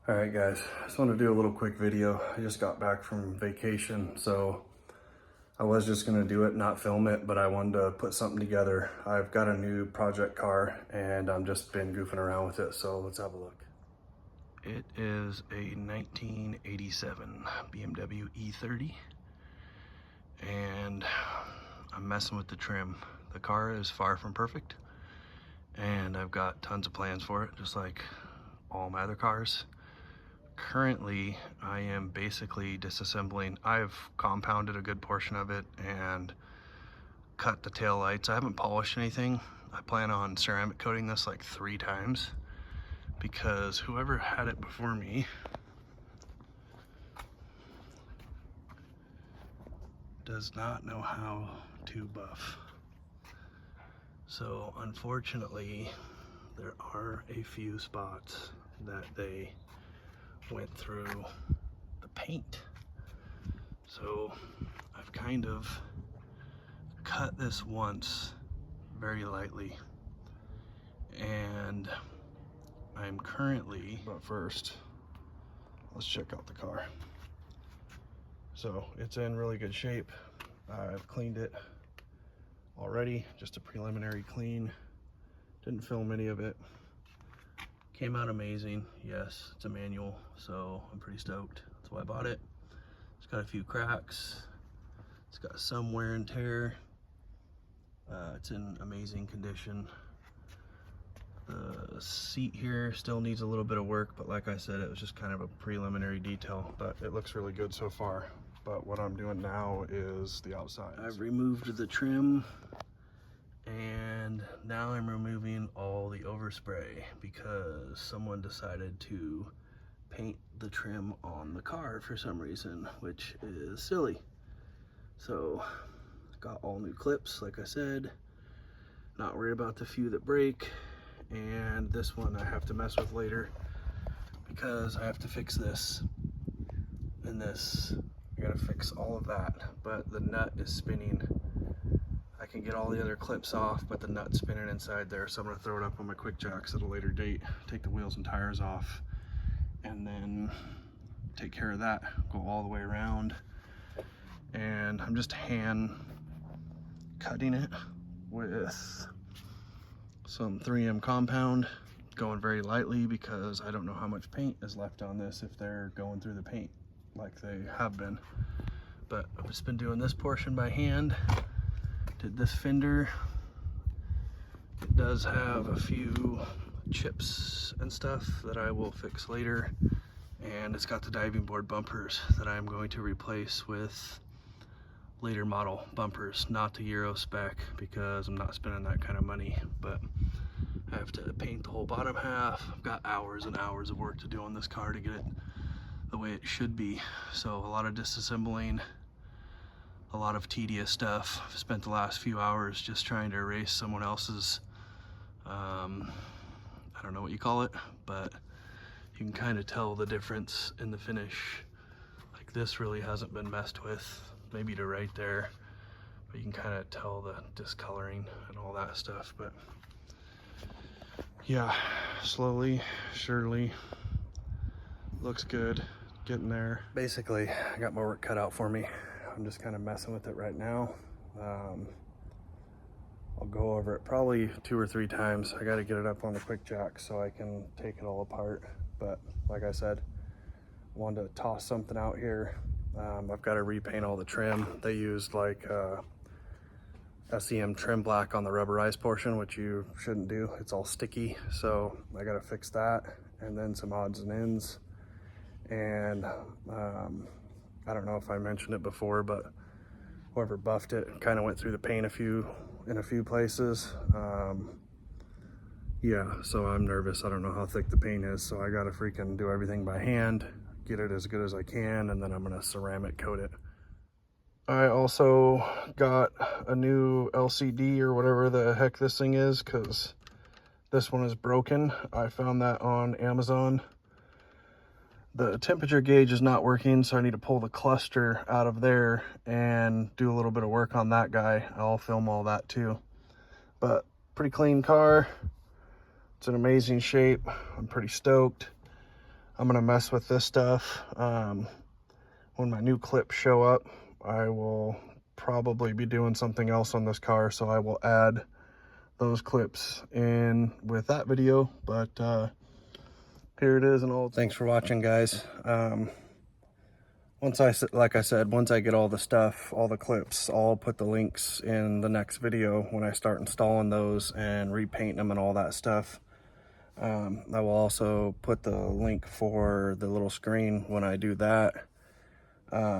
All right, guys, I just want to do a little quick video. I just got back from vacation, so I was just gonna do it, not film it, but I wanted to put something together. I've got a new project car and I'm just been goofing around with it, so let's have a look. It is a 1987 BMW E30 and I'm messing with the trim. The car is far from perfect and I've got tons of plans for it, just like all my other cars. Currently, I am basically disassembling. I've compounded a good portion of it and cut the tail lights. I haven't polished anything. I plan on ceramic coating this like 3 times because whoever had it before me does not know how to buff. So unfortunately, there are a few spots that they went through the paint. So I've kind of cut this once very lightly and I'm currently, but first let's check out the car. So it's in really good shape. I've cleaned it already, just a preliminary clean. Didn't film any of it. Came out amazing. Yes, it's a manual, so I'm pretty stoked. That's why I bought it. It's got a few cracks. It's got some wear and tear. It's in amazing condition. The seat here still needs a little bit of work, but like I said, it was just kind of a preliminary detail, but it looks really good so far. But what I'm doing now is the outside. I've removed the trim and now I'm removing all the overspray because someone decided to paint the trim on the car for some reason, which is silly. So got all new clips, like I said, not worried about the few that break, and this one I have to mess with later because I have to fix this and this. I gotta fix all of that, but the nut is spinning. I can get all the other clips off, but the nut's spinning inside there, so I'm gonna throw it up on my quick jacks at a later date, take the wheels and tires off, and then take care of that, go all the way around. And I'm just hand cutting it with some 3M compound, going very lightly because I don't know how much paint is left on this if they're going through the paint like they have been. But I've just been doing this portion by hand. Did this fender. It does have a few chips and stuff that I will fix later. And it's got the diving board bumpers that I'm going to replace with later model bumpers, not the Euro spec, because I'm not spending that kind of money. But I have to paint the whole bottom half. I've got hours and hours of work to do on this car to get it the way it should be. So a lot of disassembling, a lot of tedious stuff. I've spent the last few hours just trying to erase someone else's, I don't know what you call it, but you can kind of tell the difference in the finish. Like this really hasn't been messed with, maybe to right there, but you can kind of tell the discoloring and all that stuff. But yeah, slowly, surely, looks good, getting there. Basically, I got my work cut out for me. I'm just kind of messing with it right now. I'll go over it probably 2 or 3 times. I got to get it up on the quick jack so I can take it all apart. But like I said, I wanted to toss something out here. I've got to repaint all the trim. They used like SEM trim black on the rubberized portion, which you shouldn't do. It's all sticky, so I got to fix that, and then some odds and ends. And I don't know if I mentioned it before, but whoever buffed it kind of went through the paint in a few places. Yeah, so I'm nervous. I don't know how thick the paint is, so I got to freaking do everything by hand, get it as good as I can, and then I'm gonna ceramic coat it. I also got a new LCD or whatever the heck this thing is, because this one is broken. I found that on Amazon. The temperature gauge is not working, so I need to pull the cluster out of there and do a little bit of work on that guy. I'll film all that too. But pretty clean car. It's in amazing shape. I'm pretty stoked. I'm gonna mess with this stuff. When my new clips show up, I will probably be doing something else on this car, so I will add those clips in with that video. But here it is. And all. Thanks for watching, guys. Like I said, once I get all the stuff, all the clips, I'll put the links in the next video when I start installing those and repainting them and all that stuff. I will also put the link for the little screen when I do that.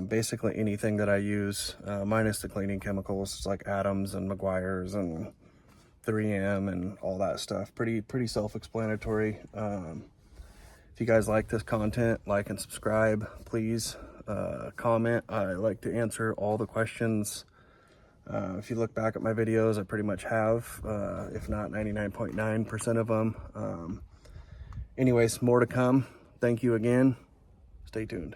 Basically anything that I use, minus the cleaning chemicals like Adams and Meguiar's and 3M and all that stuff. Pretty self-explanatory. If you guys like this content, like and subscribe, please. Comment. I like to answer all the questions. If you look back at my videos, I pretty much have, if not 99.9% of them. Anyways, more to come. Thank you again. Stay tuned.